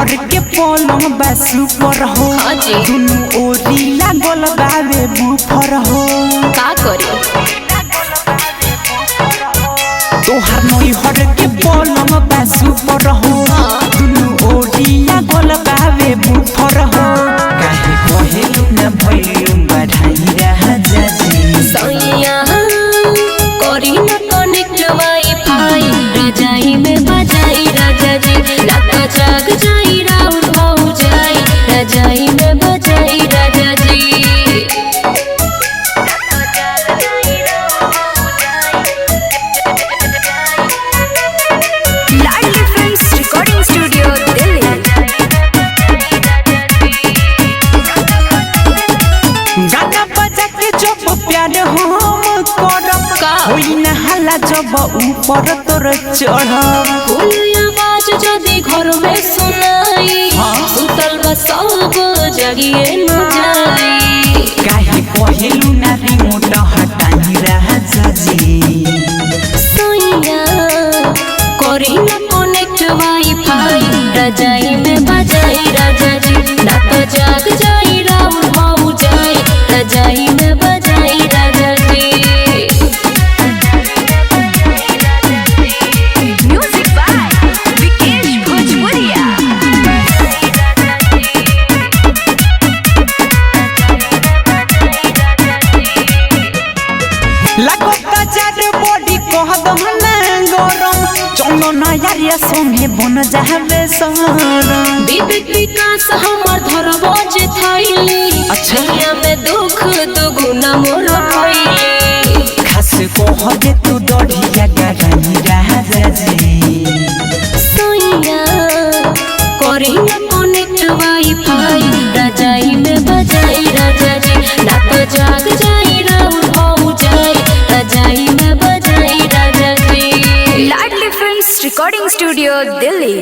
हर के पलंग बासु पर हो दुनु ओरी लागल बावे बुफर हो का करे तोहर नई हर के पलंग बासु पर हो दुनु ओरी लागल बावे बुफर हो काहे कहेलु न भइलु बधाई राजा जी सैया करी न कनेक्ट वाईफाई रजाई में बजाई राजा जी नाता जाग जाई राउर हो जाई रजाई में बजाई राजा जी लाडली फिल्म्स रिकॉर्डिंग स्टूडियो दिल्ली। गाना बजा के जब प्यार हम करब होई न हल्ला जब ऊपर तोर चढ़ब फूल आवाज जदी घर में सुनाई सुतल बा सब जगिए न जाई काहे कहेलु ना रिमोट हटाई राजा जी सैया करी न कनेक्ट वाईफाई रजाई में बजाई राजा जी नाता जाग जाई राउर हो जाई रजाई में बजाई राजा जी म्यूजिक बाय विकेश भोजपुरिया। लगता चार बॉडी कह दहना गरम चलो ना यारिया संगे बन जावे सरम विवेक विकास हमर धरबज थैली अच्छा। दुनिया में दुख दुगुना मोर भइली खास कह दे तू डढ़िया गराई राजा जी सैया करी न कनेक्ट वाईफाई रजाई में बजाई राजा जी नाता जाग जाई राउर हो जाई रजाई में बजाई राजा जी लाडली फिल्म्स रिकॉर्डिंग स्टूडियो दिल्ली।